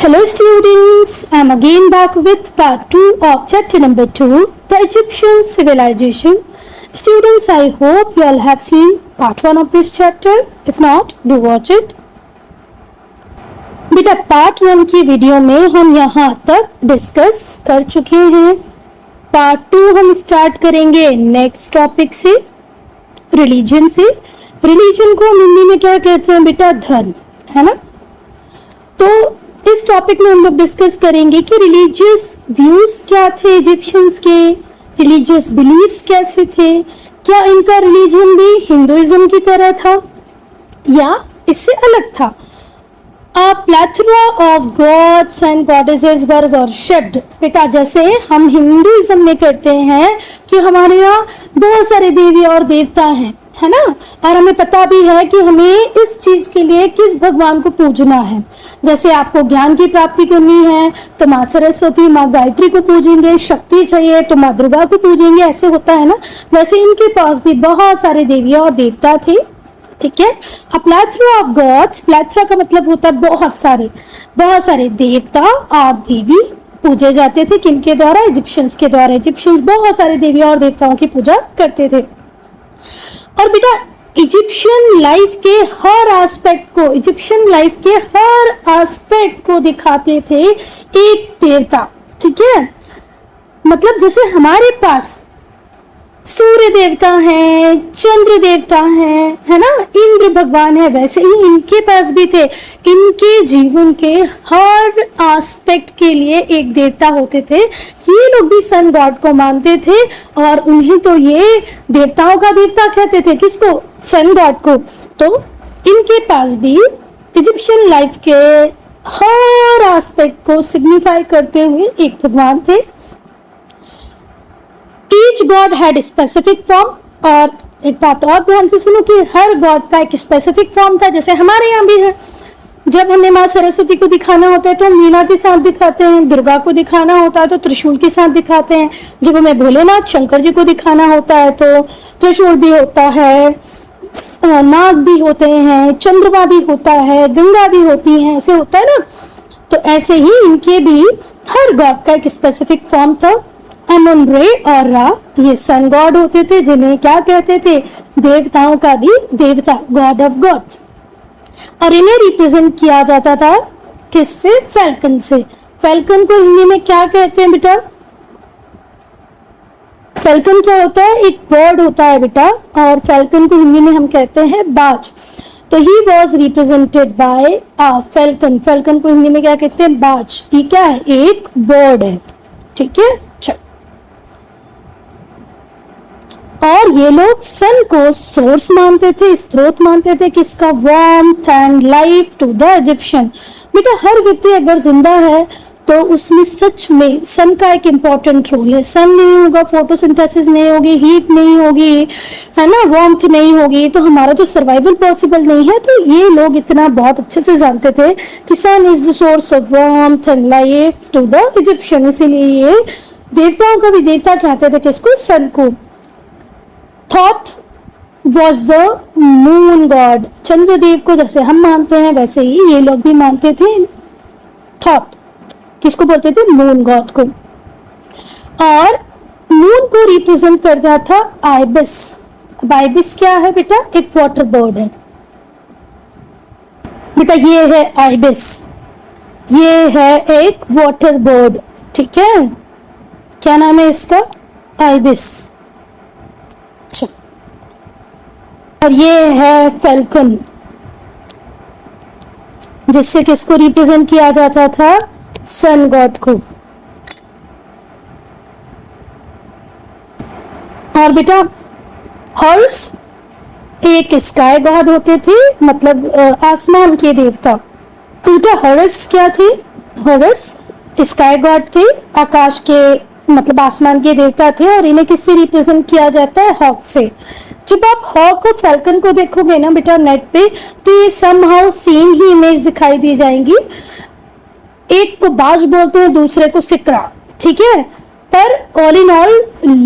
Hello students, I am again back with part 2 of chapter number 2, the Egyptian civilization. Students, I hope you all have seen part 1 of this chapter. If not, do watch it. बेटा part 1 की video में हम यहाँ तक discuss कर चुके हैं. Part 2 हम स्टार्ट करेंगे नेक्स्ट टॉपिक से, रिलीजन से. रिलीजन को हम हिंदी में क्या कहते हैं बेटा? धर्म, है ना. तो इस टॉपिक में हम लोग डिस्कस करेंगे कि रिलीजियस व्यूज क्या थे इजिप्शियंस के, रिलीजियस बिलीव्स कैसे थे, क्या इनका रिलीजन भी हिंदुइज्म की तरह था या इससे अलग था. A plethora of gods and goddesses were worshipped. बेटा जैसे हम हिंदुइज्म में करते हैं कि हमारे यहाँ बहुत सारे देवी और देवता हैं, है ना, और हमें पता भी है कि हमें इस चीज के लिए किस भगवान को पूजना है. जैसे आपको ज्ञान की प्राप्ति करनी है तो माँ सरस्वती, माँ गायत्री को पूजेंगे. शक्ति चाहिए तो माँ दुर्गा को पूजेंगे. ऐसे होता है ना. वैसे इनके पास भी बहुत सारे देवी और देवता थे. ठीक है. अ प्लेथरा ऑफ गॉड्स, प्लेथरा का मतलब होता है बहुत सारे देवता और देवी पूजे जाते थे. किनके द्वारा? इजिप्शियंस के द्वारा. इजिप्शियंस बहुत सारे देवी और देवताओं की पूजा करते थे. और बेटा इजिप्शियन लाइफ के हर एस्पेक्ट को दिखाते थे एक देवता. ठीक है. मतलब जैसे हमारे पास सूर्य देवता है, चंद्र देवता है ना, इंद्र भगवान है, वैसे ही इनके पास भी थे. इनके जीवन के हर एस्पेक्ट के लिए एक देवता होते थे. ये लोग भी सन गॉड को मानते थे और उन्हें तो ये देवताओं का देवता कहते थे. किसको? सन गॉड को. तो इनके पास भी इजिप्शियन लाइफ के हर एस्पेक्ट को सिग्निफाई करते हुए एक भगवान थे. Each god had specific form. और एक बात और ध्यान से सुनो कि हर गॉड का एक स्पेसिफिक फॉर्म था. जैसे हमारे यहाँ भी है. जब हमें माँ सरस्वती को दिखाना होता है तो हम वीणा के साथ दिखाते हैं. दुर्गा को दिखाना होता है तो त्रिशूल के साथ दिखाते हैं. जब हमें भोलेनाथ शंकर जी को दिखाना होता है तो त्रिशूल भी होता है, नाग भी होते हैं, चंद्रमा भी होता है, गंगा भी होती है. ऐसे होता है ना. तो ऐसे ही इनके भी हर गॉड का एक स्पेसिफिक फॉर्म था. अमन रे और रा ये सन गॉड होते थे, जिन्हें क्या कहते थे? देवताओं का भी देवता, गॉड ऑफ गॉड्स. और इन्हें रिप्रेजेंट किया जाता था किससे? फैल्कन से. फैल्कन को हिंदी में क्या कहते हैं बेटा? फैल्कन क्या होता है? एक बर्ड होता है बेटा, और फैल्कन को हिंदी में हम कहते हैं बाज. तो he was represented by falcon. Falcon को हिंदी में क्या कहते हैं? बाज. ये क्या है? एक बर्ड है. ठीक है. और ये लोग सन को सोर्स मानते थे, स्रोत मानते थे. किसका? Warmth and life to the Egyptian. बेटा हर व्यक्ति अगर जिंदा है तो उसमें सच में सन का एक इम्पॉर्टेंट रोल है. सन नहीं होगा, फोटोसिंथेसिस नहीं होगी, हीट नहीं होगी, है ना, वार्मथ नहीं होगी, तो हमारा तो सर्वाइवल पॉसिबल नहीं है. तो ये लोग इतना बहुत अच्छे से जानते थे कि sun is the source of warmth and life to the Egyptian. इसीलिए ये देवताओं का भी देवता कहते थे. किसको? सन को. Thoth was the moon God. Chandradev को जैसे हम मानते हैं वैसे ही ये लोग भी मानते थे थॉथ. किसको बोलते थे? मून गॉड को. और मून को रिप्रेजेंट करता था आइबिस. आइबिस क्या है बेटा? एक वाटर बर्ड है बेटा. ये है आइबिस, ये है एक वाटर बर्ड. ठीक है. क्या नाम है इसका? आइबिस. और ये है फैल्कन, जिससे किसको रिप्रेजेंट किया जाता था? सन गॉड को. और बेटा हॉर्स एक स्काई गॉड होते थे, मतलब आसमान के देवता. तो बेटा हॉर्स क्या थे? हॉर्स स्काई गॉड थे, आकाश के मतलब आसमान के देवता थे. और इन्हें किससे रिप्रेजेंट किया जाता है? हॉक से. जब आप हॉक और फैल्कन को देखोगे ना बेटा नेट पे, तो ये समहाउ सेम ही इमेज दिखाई दी जाएंगी. एक को बाज बोलते हैं, दूसरे को सिकरा. ठीक है. पर ऑल इन ऑल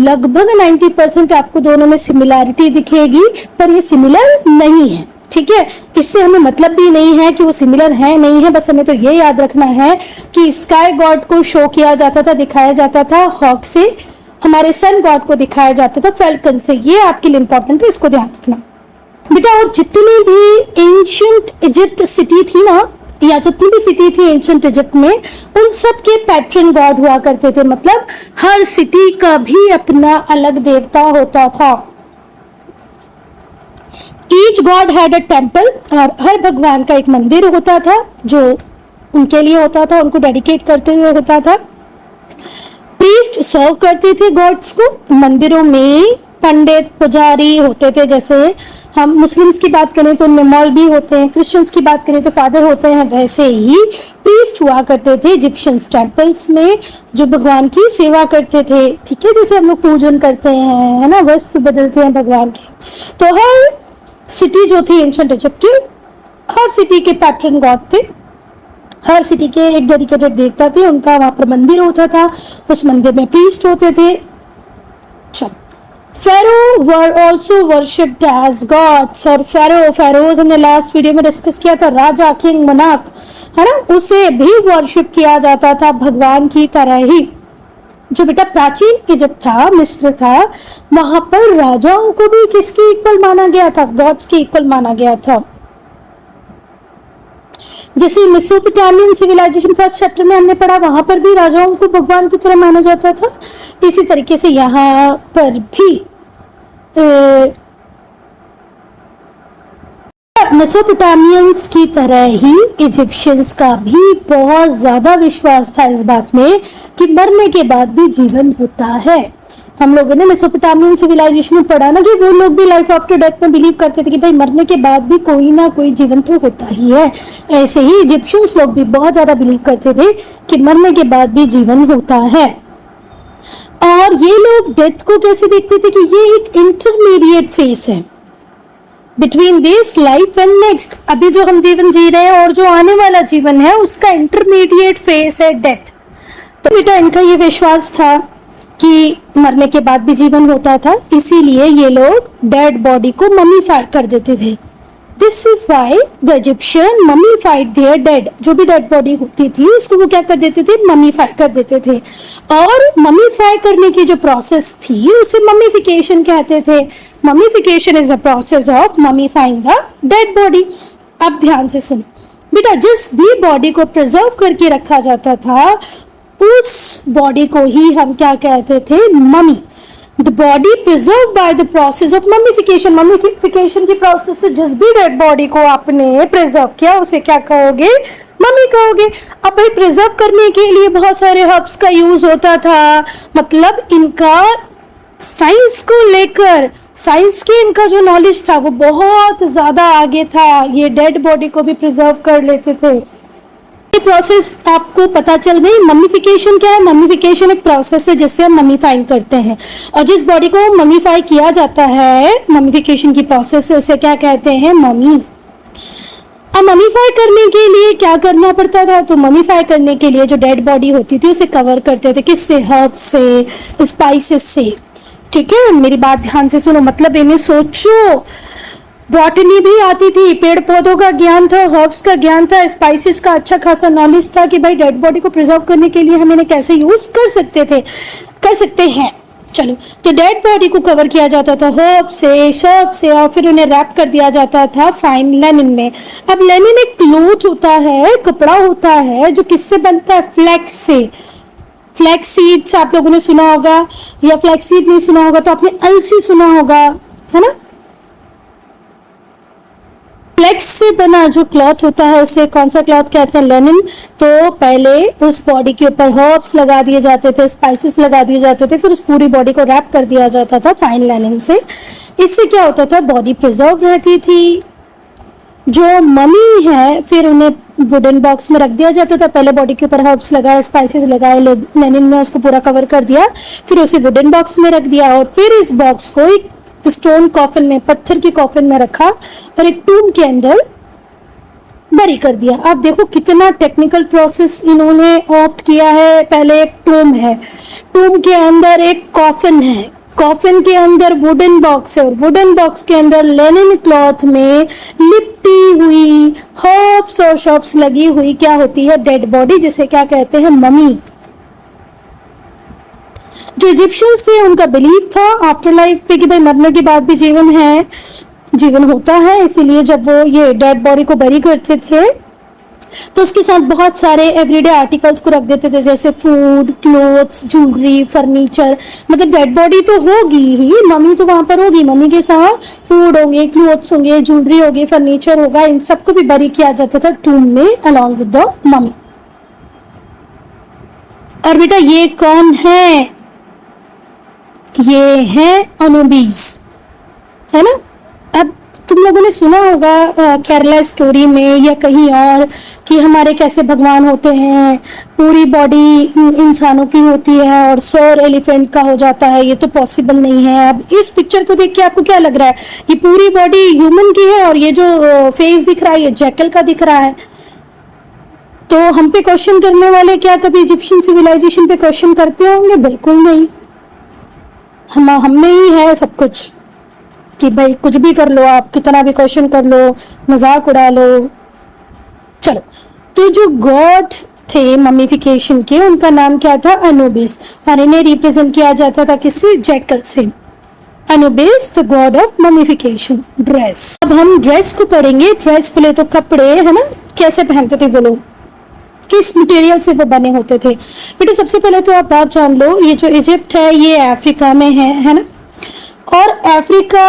लगभग 90% आपको दोनों में सिमिलैरिटी दिखेगी, पर ये सिमिलर नहीं है. ठीक है, इससे हमें मतलब भी नहीं है कि वो सिमिलर है नहीं है, बस हमें तो ये याद रखना है कि स्काई गॉड को शो किया जाता था, दिखाया जाता था हॉक से, हमारे सन गॉड को दिखाया जाता था फैल्कन से। ये आपके लिए इंपॉर्टेंट है, इसको ध्यान रखना बेटा। और जितनी भी एंशिएंट इजिप्ट सिटी थी ना, या जितनी भी सिटी थी एंशिएंट इजिप्ट में, उन सब के पैट्रन गॉड हुआ करते थे, मतलब हर सिटी का भी अपना अलग देवता होता था। Each God had a temple, और हर भगवान का एक मंदिर होता था जो उनके लिए होता था, उनको डेडिकेट करते हुए होता था। प्रीस्ट सर्व करते थे गॉड्स को। मंदिरों में पंडित पुजारी होते थे, जैसे हम मुस्लिम्स की बात करें तो उनमें मौलवी होते हैं, क्रिश्चियंस की बात करें तो फादर होते हैं, वैसे ही प्रीस्ट हुआ करते थे इजिप्शियंस टेम्पल्स में, जो भगवान की सेवा करते थे। ठीक है, जैसे हम लोग पूजन करते हैं, है ना, वस्त्र बदलते हैं भगवान के। तो हर सिटी जो थी एंशिएंट इजिप्ट की, हर सिटी के पैट्रन गॉड थे, हर सिटी के एक डेडिकेटेड देवता थे, उनका वहां पर मंदिर होता था, उस मंदिर में प्रीस्ट होते थे। चलो, pharaoh were also worshipped as gods, और फेरोज हमने लास्ट वीडियो में डिस्कस किया था, राजा, किंग, मोनार्क, है ना, उसे भी वर्शिप किया जाता था भगवान की तरह ही। जो बेटा प्राचीन इजिप्ट था, मिस्र था, वहां पर राजाओं को भी किसके इक्वल माना गया था? गॉड्स के इक्वल माना गया था। जैसे मेसोपोटामियन सिविलाइजेशन फर्स्ट चैप्टर में हमने पढ़ा, वहां पर भी राजाओं को भगवान की तरह माना जाता था। इसी तरीके से यहाँ पर भी मेसोपोटामियंस की तरह ही इजिप्शियंस का भी बहुत ज्यादा विश्वास था इस बात में कि मरने के बाद भी जीवन होता है। हम लोगों ने मेसोपोटामियन सिविलाइजेशन में पढ़ा ना कि वो लोग भी लाइफ आफ्टर डेथ में बिलीव करते थे कि भाई मरने के बाद भी कोई ना कोई जीवन तो होता ही है। ऐसे ही इजिप्शियंस लोग भी बहुत ज्यादा बिलीव करते थे कि मरने के बाद भी जीवन होता है। और ये लोग डेथ को कैसे देखते थे कि ये एक इंटरमीडिएट फेस है between this life and next. अभी जो हम जीवन जी रहे हैं और जो आने वाला जीवन है उसका इंटरमीडिएट फेस है डेथ। तो बेटा इनका ये विश्वास था कि मरने के बाद भी जीवन होता था, इसीलिए ये लोग डेड बॉडी को ममीफाई कर देते थे। This is why the Egyptian mummified their dead. जो भी डेड बॉडी होती थी उसको वो क्या कर देते थे? ममीफाई कर देते थे। और ममीफाई करने की जो प्रोसेस थी उसे ममीफिकेशन कहते थे। Mummification is the process of mummifying the dead body. अब ध्यान से सुनो बेटा, जिस भी बॉडी को प्रिजर्व करके रखा जाता था उस बॉडी को ही हम क्या कहते थे? Mummy. The body preserve by the process of mummification. Mummification की प्रोसेस से जिस भी डेड बॉडी को आपने प्रिजर्व किया उसे क्या कहोगे? मम्मी कहोगे। अब भाई प्रिजर्व करने के लिए बहुत सारे हर्ब्स का यूज होता था, मतलब इनका साइंस को लेकर, साइंस के इनका जो नॉलेज था वो बहुत ज्यादा आगे था। ये डेड बॉडी को भी प्रिजर्व कर लेते थे। ये प्रोसेस आपको पता चल गई। ममीफिकेशन क्या है? ममीफिकेशन एक प्रोसेस है जिससे हम ममीफाइंग करते हैं, और जिस बॉडी को ममीफाई किया जाता है ममीफिकेशन की प्रोसेस से उसे क्या कहते हैं? ममी। अब ममीफाई करने के लिए क्या करना पड़ता था? तो ममीफाई करने के लिए जो डेड बॉडी होती थी उसे कवर करते थे। किससे? हर्ब्स से, स्पाइसेस से। ठीक है, मेरी बात ध्यान से सुनो, मतलब इन्हें सोचो। बॉटनी भी आती थी, पेड़ पौधों का ज्ञान था, हर्ब्स का ज्ञान था, स्पाइसेस का अच्छा खासा नॉलेज था कि भाई डेड बॉडी को प्रिजर्व करने के लिए हम इन्हें कैसे यूज कर सकते हैं। चलो, तो डेड बॉडी को कवर किया जाता था हर्ब से, शर्ब से, और फिर उन्हें रैप कर दिया जाता था फाइन लेनिन में। अब लेनिन एक क्लोथ होता है, कपड़ा होता है, जो किससे बनता है? फ्लैक्स से। फ्लैक्स सीड्स आप लोगों ने सुना होगा, या फ्लैक्स सीड नहीं सुना होगा तो आपने अलसी सुना होगा, है ना। फ्लैक्स से बना जो क्लॉथ होता है उसे कौन सा क्लॉथ कहते हैं? लेनिन। तो पहले उस बॉडी के ऊपर हर्ब्स लगा दिए जाते थे, स्पाइसेस लगा दिए जाते थे, फिर उस पूरी बॉडी को रैप कर दिया जाता था फाइन लेनिन से। इससे क्या होता था? बॉडी प्रिजर्व रहती थी। जो ममी है फिर उन्हें वुडन बॉक्स में रख दिया जाता था। पहले बॉडी के ऊपर हर्ब्स लगाए, स्पाइसेस लगाए, लेनिन में उसको पूरा कवर कर दिया, फिर उसे वुडन बॉक्स में रख दिया, और फिर इस बॉक्स को एक स्टोन कॉफिन में, पत्थर की कॉफिन में रखा और एक टूम के अंदर बरी कर दिया। आप देखो कितना टेक्निकल प्रोसेस इन्होंने ऑप्ट किया है। पहले एक टूम है, टूम के अंदर एक कॉफिन है, कॉफिन के अंदर वुडन बॉक्स है और वुडन बॉक्स के अंदर लेनिन क्लॉथ में लिपटी हुई हर्ब्स और शॉप्स लगी हुई क्या होती है, डेड बॉडी, जिसे क्या कहते हैं, ममी। जो इजिप्शियंस थे उनका बिलीव था आफ्टर लाइफ पे कि भाई मरने के बाद भी जीवन है, जीवन होता है, इसीलिए जब वो ये डेड बॉडी को बरी करते थे तो उसके साथ बहुत सारे एवरीडे आर्टिकल्स को रख देते थे, जैसे फूड, क्लोथ्स, ज्वेलरी, फर्नीचर। मतलब डेड बॉडी तो होगी ही, मम्मी तो वहां पर होगी, मम्मी के साथ फूड होंगे, क्लोथ्स होंगे, ज्वेलरी होगी, फर्नीचर होगा, इन सबको भी बरी किया जाता था टूम में अलॉन्ग विद द मम्मी। और बेटा ये कौन है, ये है अनुबीस, है ना। अब तुम लोगों ने सुना होगा केरला स्टोरी में या कहीं और कि हमारे कैसे भगवान होते हैं, पूरी बॉडी इंसानों की होती है और सर एलिफेंट का हो जाता है, ये तो पॉसिबल नहीं है। अब इस पिक्चर को देख के आपको क्या लग रहा है, ये पूरी बॉडी ह्यूमन की है और ये जो फेस दिख रहा है ये जैकल का दिख रहा है। तो हम पे क्वेश्चन करने वाले क्या कभी इजिप्शियन सिविलाइजेशन पे क्वेश्चन करते होंगे? बिल्कुल नहीं, हम में ही है सब कुछ कि भाई कुछ भी कर लो, आप कितना भी क्वेश्चन कर लो, मजाक उड़ा लो। चलो, तो जो गॉड थे ममीफिकेशन के, उनका नाम क्या था, अनुबिस, और इन्हें रिप्रेजेंट किया जाता था किससे, जैकल से। Anubis the God of mummification. Dress, अब हम ड्रेस को पढ़ेंगे। ड्रेस बोले तो कपड़े, है ना, कैसे पहनते थे वो लोग, किस मटेरियल से वो बने होते थे। बेटा सबसे पहले तो आप बात जान लो, ये जो इजिप्ट है ये अफ्रीका में है ना। और अफ्रीका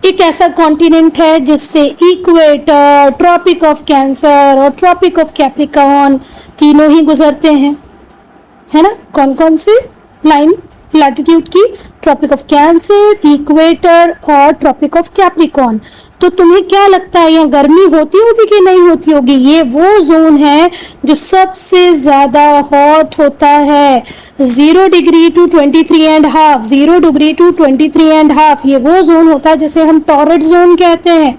एक ऐसा कॉन्टिनेंट है जिससे इक्वेटर, ट्रॉपिक ऑफ कैंसर और ट्रॉपिक ऑफ कैप्रिकॉर्न तीनों ही गुजरते हैं, है ना। कौन कौन से लाइन लैटिट्यूड की, ट्रॉपिक ऑफ कैंसर, इक्वेटर और ट्रॉपिक ऑफ कैप्रिकॉर्न। तो तुम्हें क्या लगता है यहाँ गर्मी होती होगी कि नहीं होती होगी? ये वो जोन है जो सबसे ज्यादा हॉट होता है, 0 डिग्री टू 23.5, 0 डिग्री टू 23.5, ये वो जोन होता है जिसे हम टॉरड जोन कहते हैं।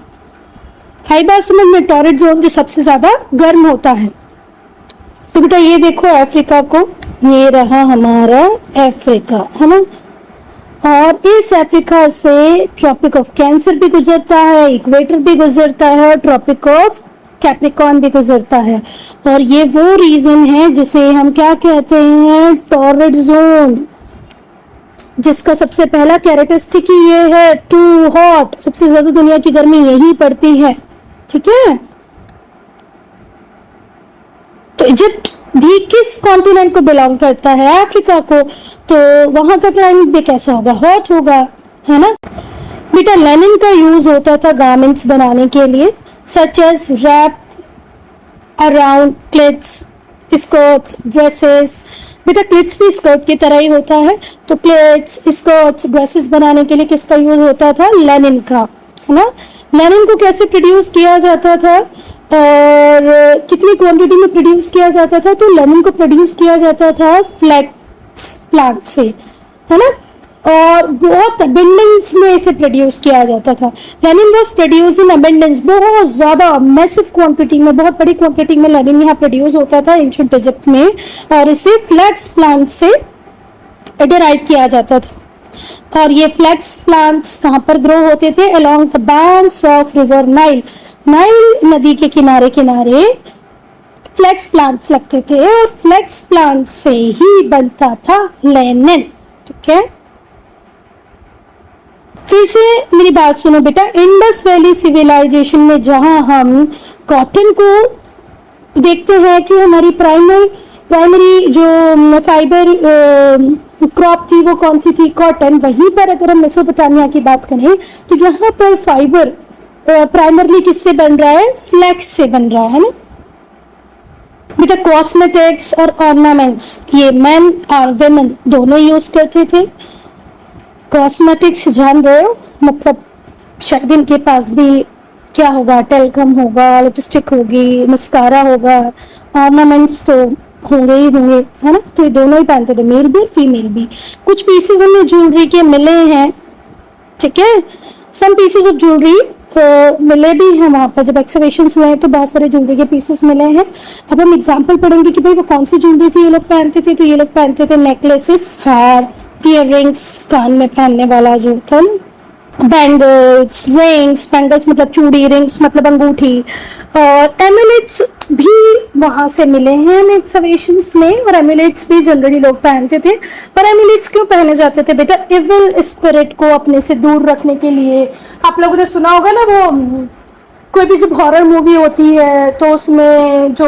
आई बात समझ में, टॉरड जोन जो सबसे ज्यादा गर्म होता है। तो बेटा ये देखो अफ्रीका को, ये रहा हमारा अफ्रीका, है ना। और इस अफ्रीका से ट्रॉपिक ऑफ कैंसर भी गुजरता है, इक्वेटर भी गुजरता है, ट्रॉपिक ऑफ कैप्रिकॉर्न भी गुजरता है। और ये वो रीजन है जिसे हम क्या कहते हैं, टॉरड जोन, जिसका सबसे पहला कैरेक्टरिस्टिक ही ये है, टू हॉट, सबसे ज्यादा दुनिया की गर्मी यही पड़ती है, ठीक है। तो इजिप्ट भी किस कॉन्टिनेंट को बिलोंग करता है, अफ्रीका को, तो वहां का क्लाइमेट भी कैसा होगा, हॉट होगा, है ना। बेटा लेनिन का यूज होता था गारमेंट्स बनाने के लिए, such as wrap around kilts, skirts, dresses. बेटा क्लिट्स भी स्कर्ट की तरह ही होता है, तो क्लिट्स, स्कर्ट्स, ड्रेसेस बनाने के लिए किसका यूज होता था, लेनिन का, है ना। लेनिन को कैसे प्रोड्यूस किया जाता था और कितनी क्वांटिटी में प्रोड्यूस किया जाता था, तो लेनिन को प्रोड्यूस किया जाता था फ्लैक्स प्लांट से, है ना, और बहुत अबेंडेंस में इसे प्रोड्यूस किया जाता था। Lenin was produce in abundance, बहुत ज्यादा मैसिव क्वांटिटी में, बहुत बड़ी क्वांटिटी में लेनिन यहाँ प्रोड्यूस होता था एंशिएंट इजिप्ट में, और इसे फ्लैक्स प्लांट से डिराइव किया जाता था। और ये फ्लैक्स प्लांट्स कहाँ पर ग्रो होते थे, along the banks of river Nile, Nile नदी के किनारे किनारे फ्लैक्स प्लांट्स लगते थे और फ्लैक्स प्लांट से ही बनता था लेनिन, ठीक है। फिर से मेरी बात सुनो बेटा, इंडस वैली सिविलाइजेशन में जहां हम कॉटन को देखते हैं कि हमारी प्राइमरी जो फाइबर क्रॉप थी वो कौन सी थी, कॉटन, वहीं पर अगर हम मेसोपोटामिया की बात करें तो यहाँ पर फाइबर प्राइमरली किससे बन रहा है, फ्लैक्स से बन रहा है ना। बेटा कॉस्मेटिक्स और ऑर्नामेंट्स ये मेन और वेमेन दोनों यूज करते थे। कॉस्मेटिक्स जान रहे हो, मतलब शायद इनके पास भी क्या होगा, टेलकम होगा, लिपस्टिक होगी, मस्कारा होगा, ऑर्नामेंट्स तो होंगे ही होंगे, है ना। तो ये दोनों ही पहनते थे, मेल भी और फीमेल भी। कुछ पीसेस हमें ज्वेलरी के मिले हैं, ठीक है, सम पीसेस ऑफ ज्वेलरी मिले भी हैं वहाँ पर, जब एक्सकवेशंस हुए हैं तो बहुत सारे ज्वेलरी के पीसेस मिले हैं। अब हम एग्जांपल पढ़ेंगे कि भाई वो कौन सी ज्वेलरी थी ये लोग पहनते थे। तो ये लोग पहनते थे नेकलेसेस, हार, ईयर रिंग्स, कान में पहनने वाला जो होता है ना, बैंगल्स, रिंग्स, बैंगल्स मतलब चूड़ी, रिंग्स मतलब अंगूठी, और एमुलेट्स भी वहां से मिले हैं हमें एक्सकवेशंस में। और एमुलेट्स भी जनरली लोग पहनते थे। और एमुलेट्स क्यों पहने जाते थे बेटा? इविल स्पिरिट को अपने से दूर रखने के लिए। आप लोगों ने सुना होगा ना, वो कोई भी जब हॉरर मूवी होती है तो उसमें जो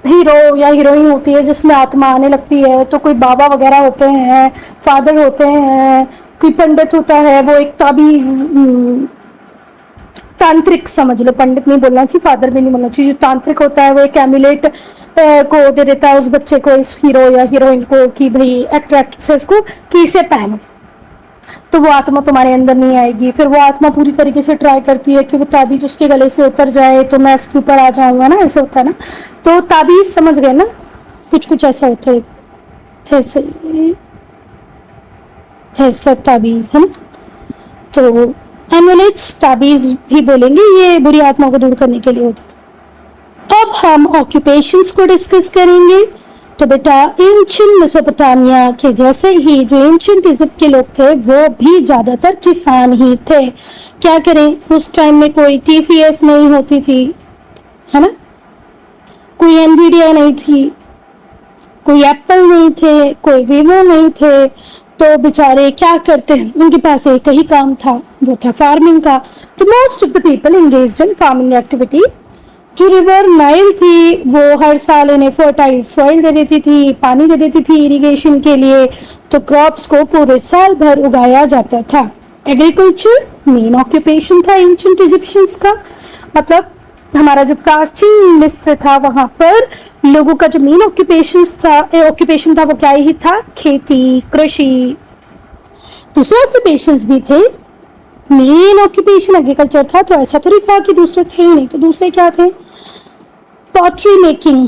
हीरो या हीरोइन होती है जिसमें आत्मा आने लगती है, तो कोई बाबा वगैरह होते हैं, फादर होते हैं, कोई पंडित होता है, वो एक ताबीज, तांत्रिक समझ लो, पंडित नहीं बोलना चाहिए, फादर भी नहीं बोलना चाहिए, जो तांत्रिक होता है वो एक एमुलेट को दे देता है उस बच्चे को, इस हीरो या हीरोइन को, कि भाई एक्ट्रेसेस को, कि इसे पहनो तो वो आत्मा तुम्हारे अंदर नहीं आएगी। फिर वो आत्मा पूरी तरीके से ट्राई करती है कि वो ताबीज उसके गले से उतर जाए तो मैं इसके ऊपर आ जाऊंगा ना, ऐसे होता है ना। तो ताबीज समझ गए ना, कुछ कुछ ऐसा होता है, ऐसे ऐसा ताबीज है ना। तो एमुलेट्स ताबीज भी बोलेंगे, ये बुरी आत्मा को दूर करने के लिए होता था। अब हम ऑक्यूपेशंस को डिस्कस करेंगे। तो बेटा एंशिएंट मेसोपोटामिया के जैसे ही जो एंशिएंट इजिप्ट के लोग थे वो भी ज्यादातर किसान ही थे। क्या करें, उस टाइम में कोई टीसीएस नहीं होती थी, है ना, कोई एनवीडिया नहीं थी, कोई एप्पल नहीं थे, कोई वीवो नहीं थे, तो बेचारे क्या करते हैं, उनके पास एक ही काम था, वो था फार्मिंग का। तो most of the people engaged in farming activity. जो रिवर नाइल थी वो हर साल इन्हें फर्टाइल सॉइल दे देती थी, पानी दे देती थी इरिगेशन के लिए, तो क्रॉप्स को पूरे साल भर उगाया जाता था। एग्रीकल्चर मेन ऑक्यूपेशन था एंशिएंट इजिप्शियंस का। मतलब हमारा जो प्राचीन मिस्र था वहां पर लोगों का जो मेन ऑक्यूपेशन था वो क्या ही था, खेती, कृषि। दूसरे ऑक्यूपेशंस भी थे, मेन ऑक्यूपेशन एग्रीकल्चर था, तो ऐसा तो नहीं कहा कि दूसरे थे ही नहीं। तो दूसरे क्या थे? पॉटरी मेकिंग,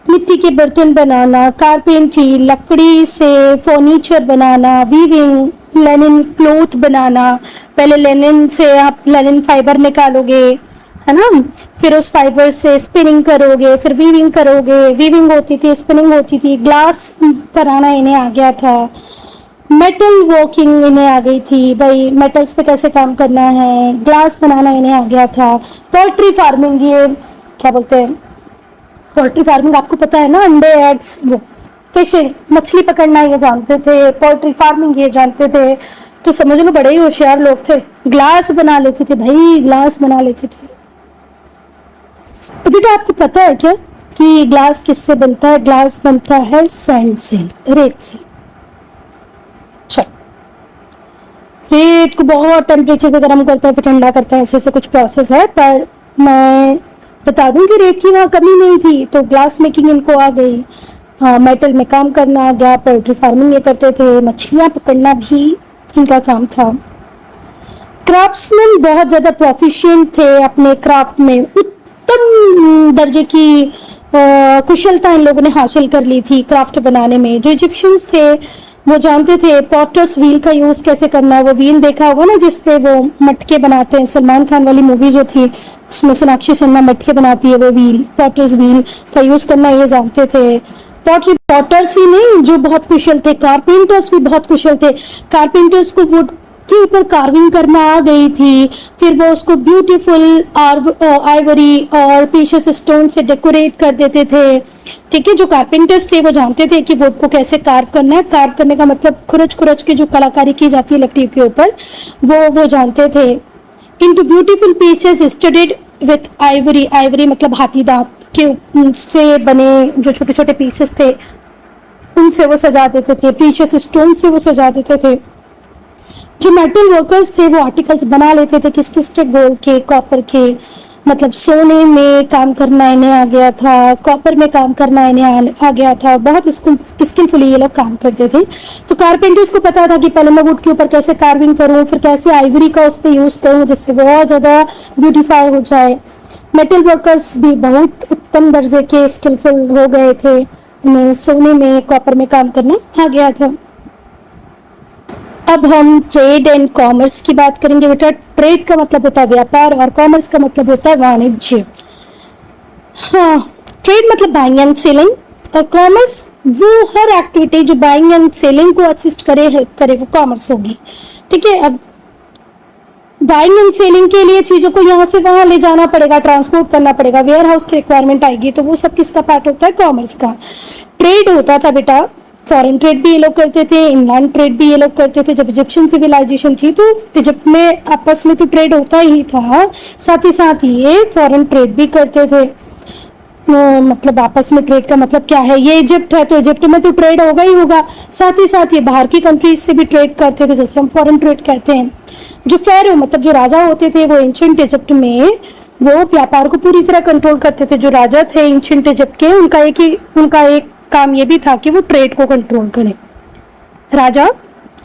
मिट्टी के बर्तन बनाना, कारपेंट्री, लकड़ी से फर्नीचर बनाना, वीविंग, लेनिन क्लोथ बनाना। पहले लेनिन से आप लेनिन फाइबर निकालोगे, है ना, फिर उस फाइबर से स्पिनिंग करोगे, फिर वीविंग करोगे, वीविंग होती थी, स्पिनिंग होती थी, ग्लास बनाना इन्हें आ गया था, मेटल वर्किंग इन्हें आ गई थी, भाई मेटल्स पे कैसे काम करना है, ग्लास बनाना इन्हें आ गया था। पोल्ट्री फार्मिंग, ये क्या बोलते हैं, पोल्ट्री फार्मिंग आपको पता है ना, अंडे, एग्स, वो फिशिंग, मछली पकड़ना ये जानते थे, पोल्ट्री फार्मिंग ये जानते थे। तो समझ लो बड़े ही होशियार लोग थे। ग्लास बना लेते थे भाई, ग्लास बना लेते थे। बेटा आपको पता है क्या कि ग्लास किससे बनता है? ग्लास बनता है सैंड से, रेत से। रेत को बहुत टेम्परेचर पे गर्म करता है, फिर ठंडा करता है, ऐसे ऐसे कुछ प्रोसेस है। पर मैं बता दूं कि रेत की वहाँ कमी नहीं थी, तो ग्लास मेकिंग इनको आ गई, मेटल में काम करना आ गया, पोल्ट्री फार्मिंग ये करते थे, मछलियाँ पकड़ना भी इनका काम था। क्राफ्ट्समैन बहुत ज़्यादा प्रोफिशिएंट थे अपने क्राफ्ट में, उत्तम दर्जे की कुशलता इन लोगों ने हासिल कर ली थी क्राफ्ट बनाने में। जो इजिप्शियंस थे वो जानते थे पॉटर्स व्हील का यूज कैसे करना है। वो व्हील देखा होगा ना जिसपे वो मटके बनाते हैं, सलमान खान वाली मूवी जो थी उसमें सोनाक्षी सिन्हा मटके बनाती है, वो व्हील, पॉटर्स व्हील का यूज करना ये जानते थे। पॉटर्स ही नहीं, जो बहुत कुशल थे, कारपेंटर्स भी बहुत कुशल थे। कारपेंटर्स को वुड के ऊपर कार्विंग करना आ गई थी, फिर वो उसको ब्यूटीफुल आइवरी और प्रीशियस स्टोन से डेकोरेट कर देते थे। ठीक है, जो कारपेंटर्स थे वो जानते थे कि वुड को कैसे कार्व करना है। कार्व करने का मतलब खुरच खुरच के जो कलाकारी की जाती है लकड़ी के ऊपर, वो जानते थे। Into beautiful pieces studied with Ivory, Ivory मतलब हाथी दांत के से बने जो छोटे छोटे पीसेस थे उनसे वो सजा देते थे, प्रीशियस स्टोन से वो सजा देते थे। जो मेटल वर्कर्स थे वो आर्टिकल्स बना लेते थे, किस किस के, गोल्ड के, कॉपर के, मतलब सोने में काम करना इन्हें आ गया था, कॉपर में काम करना इन्हें आ गया था। बहुत स्किलफुली ये लोग काम करते थे। तो कारपेंटर्स को पता था कि पहले मैं वुड के ऊपर कैसे कार्विंग करूं, फिर कैसे आइवरी का उस पर यूज करूं जिससे बहुत ज़्यादा ब्यूटीफाई हो जाए। मेटल वर्कर्स भी बहुत उत्तम दर्जे के स्किलफुल हो गए थे, उन्हें सोने में, कॉपर में काम करना आ गया था। अब हम ट्रेड एंड कॉमर्स की बात करेंगे बेटा। ट्रेड का मतलब होता है व्यापार और कॉमर्स का मतलब होता है वाणिज्य। हाँ, ट्रेड मतलब बाइंग एंड सेलिंग, और कॉमर्स वो हर एक्टिविटी जो बाइंग एंड सेलिंग को असिस्ट करे, हेल्प करे, वो कॉमर्स होगी। ठीक है, अब बाइंग एंड सेलिंग के लिए चीजों को यहाँ से वहां ले जाना पड़ेगा, ट्रांसपोर्ट करना पड़ेगा, वेयर हाउस की रिक्वायरमेंट आएगी, तो वो सब किसका पार्ट होता है? कॉमर्स का। ट्रेड होता था बेटा, फॉरेन ट्रेड भी ये लोग करते थे, इनलैंड ट्रेड भी ये लोग करते थे। जब इजिप्शियन सिविलाइजेशन थी तो इजिप्ट में आपस में तो ट्रेड होता ही था, साथ ही साथ ये फॉरेन ट्रेड भी करते थे। मतलब आपस में ट्रेड का मतलब क्या है? ये इजिप्ट है तो इजिप्ट में तो ट्रेड होगा ही होगा, साथ ही साथ ये बाहर की कंट्रीज से भी ट्रेड करते थे, जैसे हम फॉरेन ट्रेड कहते हैं। जो फेरो मतलब जो राजा होते थे वो एंशिएंट इजिप्ट में वो व्यापार को पूरी तरह कंट्रोल करते थे। जो राजा थे एंशिएंट इजिप्ट के, उनका एक काम ये भी था कि वो ट्रेड को कंट्रोल करें। राजा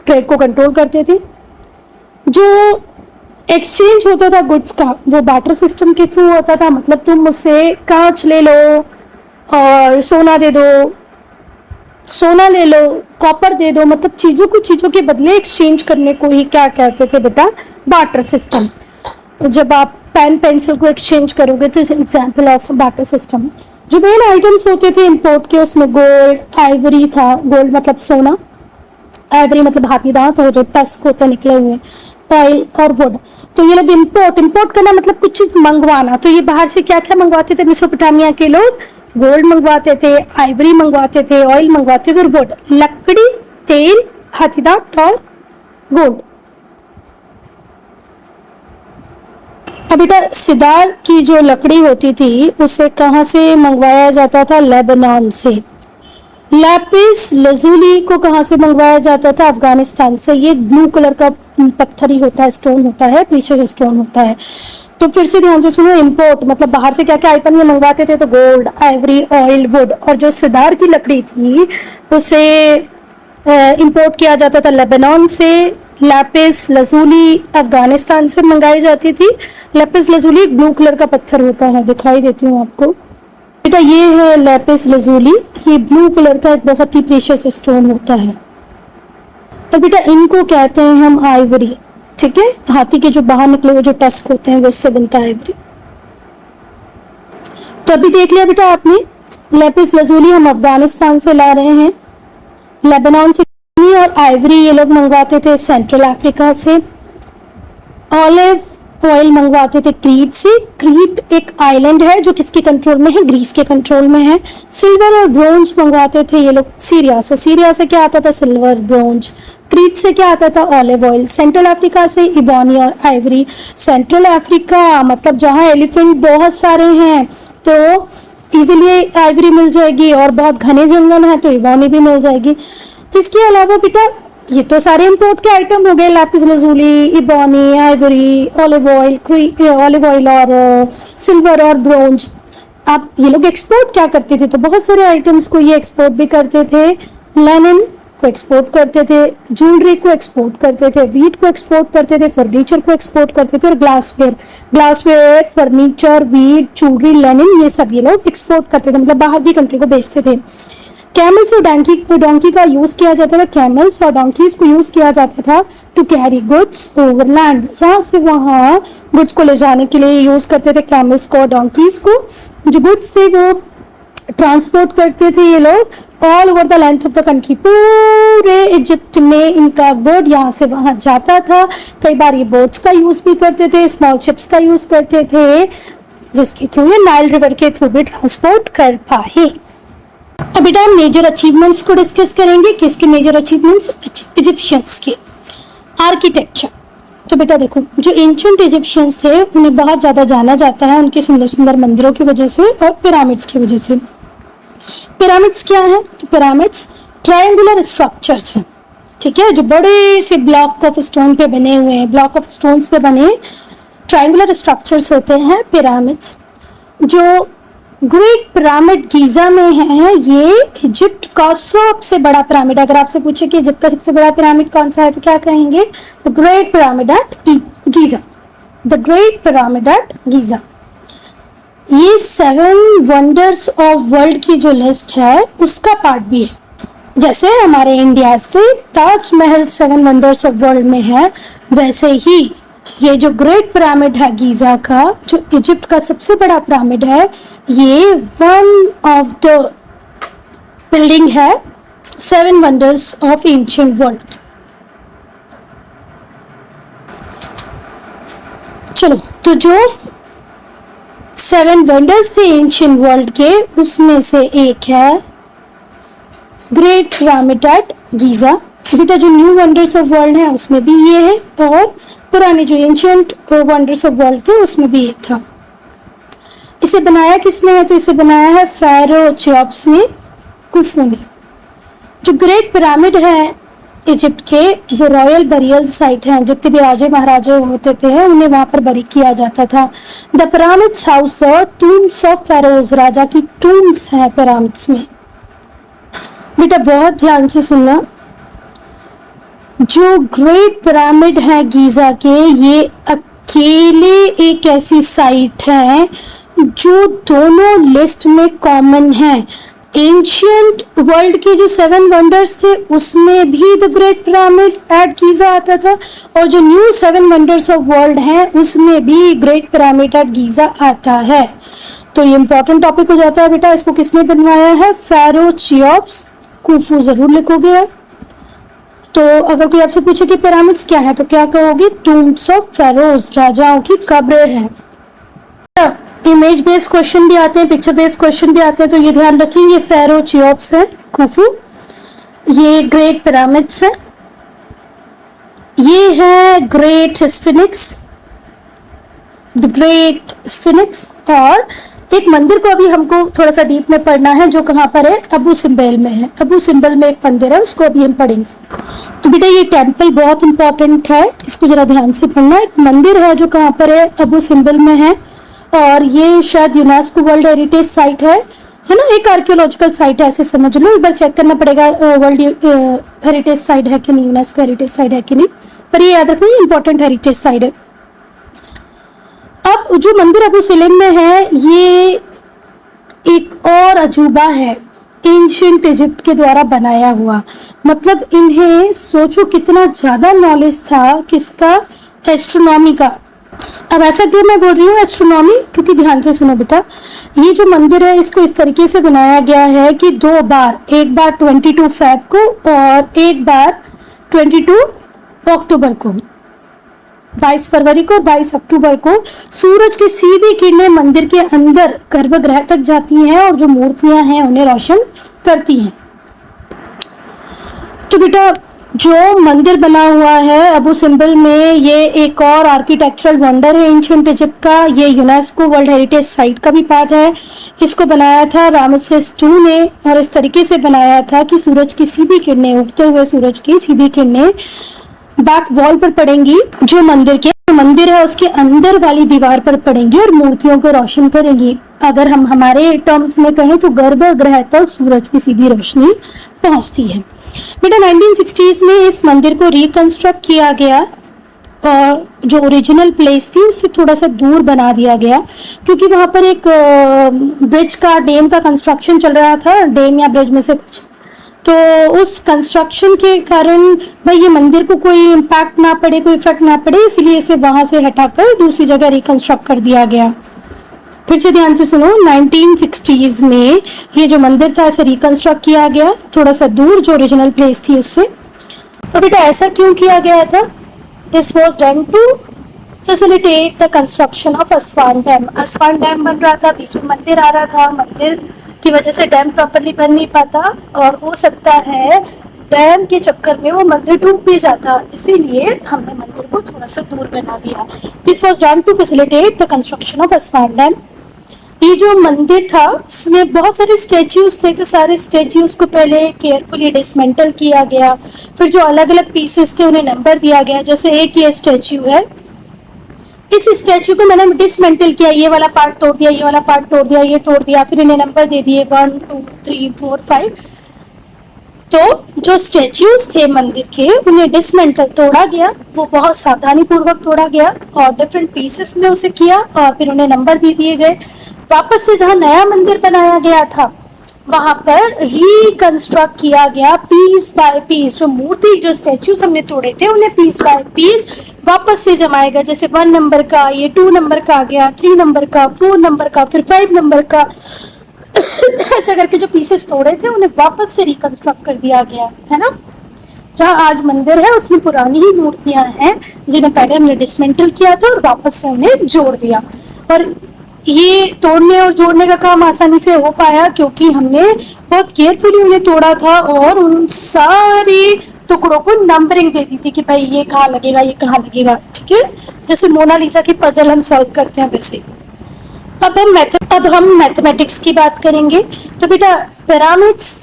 ट्रेड को कंट्रोल करते थे। जो एक्सचेंज होता था गुड्स का, वो बार्टर सिस्टम के थ्रू होता था। मतलब तुम मुझसे कांच ले लो और सोना दे दो, सोना ले लो, कॉपर दे दो, मतलब चीजों को चीजों के बदले एक्सचेंज करने को ही क्या कहते थे बेटा? Barter system. जब आप पेन पेंसिल को एक्सचेंज करोगे तो एग्जाम्पल ऑफ बार्टर सिस्टम। जो मेन आइटम्स होते थे इंपोर्ट के, उसमें गोल्ड, आइवरी था। गोल्ड मतलब सोना, आइवरी मतलब हाथी दांत, तो जो टस्क होते निकले हुए, ऑयल और वुड। तो ये लोग इंपोर्ट करना मतलब कुछ चीज मंगवाना। तो ये बाहर से क्या क्या मंगवाते थे? मेसोपोटामिया के लोग गोल्ड मंगवाते थे, आइवरी मंगवाते थे, ऑयल मंगवाते थे और वुड, लकड़ी, तेल, हाथी दांत और गोल्ड। अब बेटा सिदार की जो लकड़ी होती थी उसे कहाँ से मंगवाया जाता था? लेबनान से। लैपिस लजूली को कहाँ से मंगवाया जाता था? अफगानिस्तान से। ये ब्लू कलर का पत्थर ही होता है, स्टोन होता है, प्रीशियस स्टोन होता है। तो फिर से ध्यान से सुनो, इंपोर्ट मतलब बाहर से क्या क्या आइटम ये मंगवाते थे? तो गोल्ड, आइवरी, ऑयल, वुड। और जो सिदार की लकड़ी थी उसे इंपोर्ट किया जाता था लेबनान से। लैपिस लजूली अफगानिस्तान से मंगाई जाती थी। लैपिस लजूली ब्लू कलर का पत्थर होता है, दिखाई देती हूँ आपको बेटा। ये है लैपिस लजूली, ये ब्लू कलर का एक बहुत ही प्रीशियस स्टोन होता है। और बेटा इनको कहते हैं हम आइवरी। ठीक है, हाथी के जो बाहर निकले हुए जो टस्क होते हैं वो उससे बनता है आइवरी। तो अभी देख लिया बेटा आपने, लैपिस लजूली हम अफगानिस्तान से ला रहे हैं, लेबनान से। और आइवरी ये लोग मंगवाते थे सेंट्रल अफ्रीका से। ऑलिव ऑयल मंगवाते थे क्रीट से। क्रीट एक आइलैंड है जो किसके कंट्रोल में है? ग्रीस के कंट्रोल में है। सिल्वर और ब्रोंज मंगवाते थे ये लोग सीरिया से। सीरिया से क्या आता था? Silver, bronze. क्रीट से क्या आता था? Olive oil. सेंट्रल अफ्रीका से इबोनी और आइवरी। सेंट्रल अफ्रीका मतलब जहाँ एलिफेंट बहुत सारे हैं तो इजीली आइवरी मिल जाएगी, और बहुत घने जंगल है तो इबोनी भी मिल जाएगी। इसके अलावा बेटा ये तो सारे इंपोर्ट के आइटम हो गए, Lapis lazuli, ebony, Ivory, olive oil और सिल्वर और ब्रोंज। अब ये लोग एक्सपोर्ट क्या करते थे? तो बहुत सारे आइटम्स को ये एक्सपोर्ट भी करते थे। लेनिन को एक्सपोर्ट करते थे, ज्वेलरी को एक्सपोर्ट करते थे, वीट को एक्सपोर्ट करते थे, फर्नीचर को एक्सपोर्ट करते थे, और glassware, furniture, wheat, jewellery, Lenin, ये सब ये लोग एक्सपोर्ट करते थे, मतलब बाहर की कंट्री को बेचते थे। कैमल्स और डोंकी का यूज किया जाता था। कैमल्स और डोंकीज को यूज किया जाता था to carry goods over land. यहाँ से वहाँ गुड्स को ले जाने के लिए यूज करते थे कैमल्स को और डोंकीज को। जो गुड्स थे वो ट्रांसपोर्ट करते थे ये लोग all over the length of the country. पूरे इजिप्ट में इनका गुड यहाँ से वहाँ जाता था। कई बार ये बोट्स का यूज भी करते थे, स्मॉल शिप्स का यूज करते थे, जिसके थ्रू ये नाइल रिवर के थ्रू भी ट्रांसपोर्ट कर पाए। अब बेटा हम मेजर अचीवमेंट्स को डिस्कस करेंगे। किसके मेजर अचीवमेंट्स? इजिप्शियंस के। आर्किटेक्चर। तो बेटा देखो, जो एंशिएंट इजिप्शियंस थे उन्हें बहुत ज़्यादा जाना जाता है उनके सुंदर सुंदर मंदिरों की वजह से और पिरामिड्स की वजह से। पिरामिड्स क्या है? तो पिरामिड्स ट्रायंगुलर स्ट्रक्चर्स हैं। ठीक है, जो बड़े से ब्लॉक ऑफ स्टोन पे बने हुए हैं, ब्लॉक ऑफ स्टोन्स पे बने ट्रायंगुलर स्ट्रक्चर्स होते हैं पिरामिड्स। जो ग्रेट पिरामिड गीजा में है, ये इजिप्ट का सबसे बड़ा पिरामिड। अगर आपसे पूछे कि इजिप्ट का सबसे बड़ा पिरामिड कौन सा है तो क्या कहेंगे? The great pyramid at Giza. The great pyramid at Giza. ये 7 वंडर्स ऑफ वर्ल्ड की जो लिस्ट है उसका पार्ट भी है। जैसे हमारे इंडिया से ताजमहल 7 वंडर्स ऑफ वर्ल्ड में है, वैसे ही ये जो ग्रेट पिरामिड है गीजा का, जो इजिप्ट का सबसे बड़ा पिरामिड है, ये वन ऑफ द बिल्डिंग है 7 वंडर्स ऑफ एंशिएंट वर्ल्ड। चलो, तो जो 7 वंडर्स थे एंशिएंट वर्ल्ड के, उसमें से एक है ग्रेट पिरामिड एट गीजा। बेटा जो न्यू वंडर्स ऑफ वर्ल्ड है उसमें भी ये है, और पुराने जो एंशिएंट वंडर्स ऑफ वर्ल्ड थे उसमें भी ये था। इसे बनाया किसने है? तो इसे बनाया है फेरो चियोप्स ने, कुफू ने। जो ग्रेट पिरामिड है इजिप्ट के, वो रॉयल बरियल साइट है। जितने भी राजे महाराजे होते थे उन्हें वहां पर बरी किया जाता था। The pyramids house tombs of pharaohs, राजा की टूम्स है पिरामिड्स में। बेटा बहुत ध्यान से सुनना, जो ग्रेट पिरामिड है गीजा के, ये अकेले एक ऐसी साइट है जो दोनों लिस्ट में कॉमन है। एंशियंट वर्ल्ड के जो 7 वंडर्स थे उसमें भी the great pyramid at Giza आता था, और जो न्यू 7 वंडर्स ऑफ वर्ल्ड है उसमें भी ग्रेट पिरामिड एट गीजा आता है। तो ये इंपॉर्टेंट टॉपिक हो जाता है बेटा। इसको किसने बनवाया है? फेरो चियोप्स, कुफू जरूर लिखोगे। तो अगर कोई आपसे पूछे कि पिरामिड्स क्या है तो क्या कहोगे? टूम्स ऑफ फेरोज, राजाओं की कब्रें हैं। इमेज बेस्ड क्वेश्चन भी आते हैं, पिक्चर बेस्ड क्वेश्चन भी आते हैं, तो ये ध्यान रखिए। ये फेरो चियोप्स है, कुफू, ये ग्रेट पिरामिड्स है, ये है ग्रेट स्फिनिक्स, द ग्रेट स्फिनिक्स। और एक मंदिर को अभी हमको थोड़ा सा डीप में पढ़ना है, जो कहाँ पर है? अबू सिम्बल में है। अबू सिम्बल में एक मंदिर है, उसको अभी हम पढ़ेंगे। तो बेटा ये टेम्पल बहुत इंपॉर्टेंट है, इसको जरा ध्यान से पढ़ना। एक मंदिर है जो कहाँ पर है? अबू सिम्बल में है, और ये शायद यूनेस्को वर्ल्ड हेरिटेज साइट है ना? एक आर्कियोलॉजिकल साइट है, ऐसे समझ लो। एक बार चेक करना पड़ेगा वर्ल्ड हेरिटेज साइट है कि नहीं, यूनेस्को हेरिटेज साइट है कि नहीं, पर ये याद रखना ये इंपॉर्टेंट हेरिटेज साइट है। अब जो मंदिर अबू सिम्बल में है, ये एक और अजूबा है एंशिएंट इजिप्ट के द्वारा बनाया हुआ। मतलब इन्हें सोचो कितना ज्यादा नॉलेज था किसका? एस्ट्रोनॉमी का। अब ऐसा क्यों मैं बोल रही हूँ एस्ट्रोनॉमी? क्योंकि ध्यान से सुनो बेटा, ये जो मंदिर है इसको इस तरीके से बनाया गया है कि 2 बार, एक बार 22 फेब को और एक बार 22 अक्टूबर को, 22 फरवरी को, 22 अक्टूबर को सूरज की सीधी किरणें मंदिर के अंदर गर्भगृह तक जाती हैं और जो मूर्तियां हैं उन्हें रोशन करती हैं। तो बेटा जो मंदिर बना हुआ है अबू सिम्बल में, ये एक और आर्किटेक्चरल वंडर है एंशिएंट इजिप्ट का। ये यूनेस्को वर्ल्ड हेरिटेज साइट का भी पार्ट है। इसको बनाया था रामसेस II ने, और इस तरीके से बनाया था कि सूरज की सीधी किरणें, उगते हुए सूरज की सीधी किरणें बैक वॉल पर पड़ेंगी, जो मंदिर है उसके अंदर वाली दीवार पर पड़ेंगी और मूर्तियों को रोशन करेंगी। अगर हम हमारे टर्म्स में कहें तो गर्भगृह तक सूरज की सीधी रोशनी पहुंचती है। बेटा 1960s में इस मंदिर को रिकंस्ट्रक्ट किया गया, और जो ओरिजिनल प्लेस थी उससे थोड़ा सा दूर बना दिया गया, क्योंकि वहां पर एक ब्रिज का, डैम का कंस्ट्रक्शन चल रहा था, डैम या ब्रिज में से कुछ। तो उस कंस्ट्रक्शन के कारण भाई ये मंदिर को कोई इम्पैक्ट ना पड़े, कोई इफेक्ट ना पड़े, इसलिए इसे वहां से हटाकर दूसरी जगह रिकंस्ट्रक्ट कर दिया गया। फिर से ध्यान से सुनो, 1960s में ये जो मंदिर था इसे रिकंस्ट्रक्ट किया गया, थोड़ा सा दूर जो ओरिजिनल प्लेस थी उससे। और बेटा ऐसा क्यों किया गया था? This was done to facilitate the construction of Aswan dam. Aswan dam बन रहा था, बीच में मंदिर आ रहा था, मंदिर की वजह से डैम प्रॉपर्ली बन नहीं पाता, और हो सकता है डैम के चक्कर में वो मंदिर डूब भी जाता, इसीलिए हमने मंदिर को थोड़ा सा दूर बना दिया। This was done to facilitate the construction of Aswan dam. ये जो मंदिर था उसमें बहुत सारे स्टैच्यूज थे, तो सारे स्टैच्यूज को पहले केयरफुली डिसमेंटल किया गया, फिर जो अलग अलग पीसेस थे उन्हें नंबर दिया गया। जैसे एक ये स्टैच्यू है, इस स्टैच्यू को मैंने डिसमेंटल किया, ये वाला पार्ट तोड़ दिया, ये वाला पार्ट तोड़ दिया, ये तोड़ दिया, फिर इन्हें नंबर दे दिए 1 2 3 4 5। तो जो स्टैच्यूज थे मंदिर के उन्हें डिसमेंटल तोड़ा गया, वो बहुत सावधानी पूर्वक तोड़ा गया और डिफरेंट पीसेस में उसे किया, और फिर उन्हें नंबर दे दिए गए। वापस से जहां नया मंदिर बनाया गया था वहां पर रिकंस्ट्रक्ट किया गया पीस बाय पीस। जो मूर्ति, जो स्टैच्यूज हमने तोड़े थे उन्हें पीस बाय पीस वापस से जमाया गया। जैसे 1 नंबर का, ये 2 नंबर का आ गया, 3 नंबर का, 4 नंबर का, फिर 5 नंबर का, ऐसा करके जो पीसेस तोड़े थे उन्हें वापस से रिकंस्ट्रक्ट कर दिया गया है ना। जहाँ आज मंदिर है उसमें पुरानी ही मूर्तियां हैं जिन्हें पहले हमने डिसमेंटल किया था और वापस से उन्हें जोड़ दिया। और ये तोड़ने और जोड़ने का काम आसानी से हो पाया क्योंकि हमने बहुत केयरफुली उन्हें तोड़ा था और उन सारे टुकड़ों को नंबरिंग दे दी थी कि भाई ये कहाँ लगेगा, ये कहाँ लगेगा, ठीक है। जैसे मोनालिसा की पजल हम सॉल्व करते हैं वैसे। अब हम मैथमेटिक्स की बात करेंगे। तो बेटा पिरामिड्स,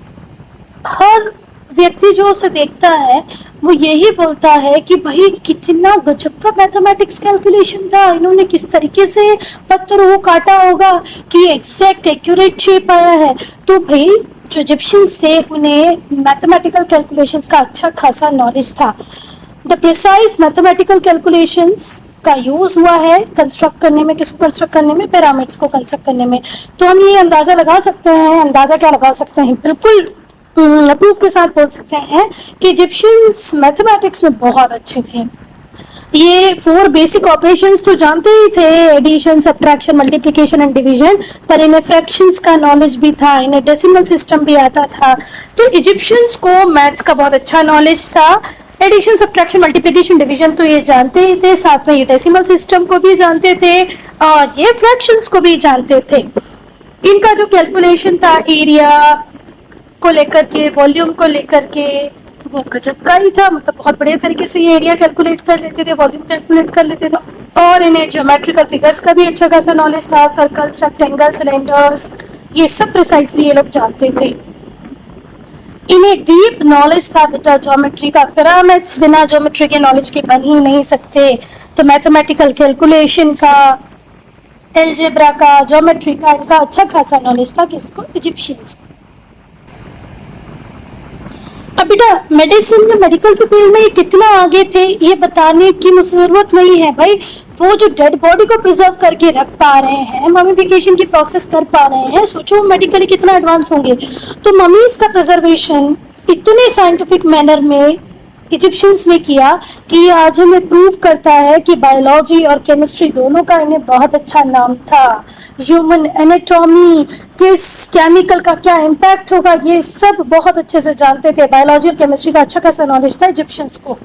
हर व्यक्ति जो उसे देखता है वो यही बोलता है कि भाई कितना गजब का मैथमेटिक्स कैलकुलेशन था, इन्होंने किस तरीके से पत्थरों को काटा होगा कि एग्जैक्ट एक्यूरेट शेप आया है। तो भाई जो इजिप्शियंस थे उन्हें मैथमेटिकल कैलकुलेशंस का अच्छा खासा नॉलेज था। द प्रिसाइज मैथमेटिकल कैलकुलेशंस का यूज हुआ है कंस्ट्रक्ट करने में, किसको कंस्ट्रक्ट करने में, पिरामिड्स को कंस्ट्रक्ट करने में। तो हम ये अंदाजा लगा सकते हैं, अंदाजा क्या लगा सकते हैं, बिल्कुल प्रूफ के साथ बोल सकते हैं कि इजिप्शियंस मैथमेटिक्स में बहुत अच्छे थे। ये 4 बेसिक ऑपरेशंस तो जानते ही थे, addition, subtraction, multiplication and division, पर इन्हें फ्रैक्शंस का नॉलेज भी था, इन्हें डेसिमल सिस्टम भी आता था। तो इजिप्शियंस को मैथ्स का बहुत अच्छा नॉलेज था। एडिशन, सब्ट्रैक्शन, मल्टीप्लिकेशन, डिवीजन तो ये जानते ही थे, साथ में ये डेसिमल सिस्टम को भी जानते थे और ये फ्रैक्शंस को भी जानते थे। इनका जो कैलकुलेशन था एरिया को लेकर के, वॉल्यूम को लेकर के, वो गजब का ही था। मतलब बहुत बढ़िया तरीके से ये एरिया कैलकुलेट कर लेते थे, वॉल्यूम कैलकुलेट कर लेते थे और इन्हें ज्योमेट्रिकल फिगर्स का भी अच्छा खासा नॉलेज था, सर्कल्स, रेक्टेंगल, सिलेंडर्स, ये सब प्रिसाइजली ये लोग जानते थे। इन्हें डीप नॉलेज था बेटा ज्योमेट्री का। पिरामिड्स बिना ज्योमेट्री के नॉलेज के बन ही नहीं सकते। तो मैथमेटिकल कैलकुलेशन का, एलजेब्रा का, ज्योमेट्री का इनका अच्छा खासा नॉलेज था किसको, इजिप्शियंस को। अब बेटा मेडिसिन में, मेडिकल के फील्ड में ये कितना आगे थे ये बताने की मुझे जरूरत नहीं है भाई। वो जो डेड बॉडी को प्रिजर्व करके रख पा रहे हैं, ममीफिकेशन की प्रोसेस कर पा रहे हैं, सोचो मेडिकली कितना एडवांस होंगे। तो ममीज का प्रिजर्वेशन इतने साइंटिफिक मैनर में इजिप्शियंस ने किया कि ये आज हमें प्रूव करता है कि बायोलॉजी और केमिस्ट्री दोनों का इन्हें बहुत अच्छा नाम था। ह्यूमन एनाटॉमी, किस केमिकल का क्या इम्पैक्ट होगा, ये सब बहुत अच्छे से जानते थे। बायोलॉजी और केमिस्ट्री का अच्छा खासा नॉलेज था इजिप्शियंस को।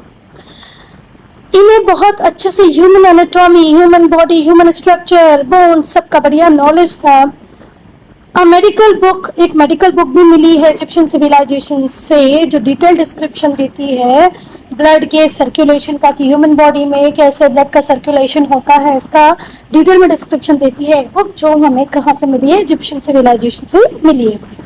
इन्हें बहुत अच्छे से human anatomy, human body, human structure, bone, सबका बढ़िया नॉलेज था। मेडिकल बुक, एक मेडिकल बुक भी मिली है इजिप्शियन सिविलाइजेशन से जो डिटेल डिस्क्रिप्शन देती है ब्लड के सर्कुलेशन का, कि ह्यूमन बॉडी में कैसे ब्लड का सर्कुलेशन होता है, इसका डिटेल में डिस्क्रिप्शन देती है बुक, जो हमें कहाँ से मिली है, इजिप्शियन सिविलाइजेशन से मिली है।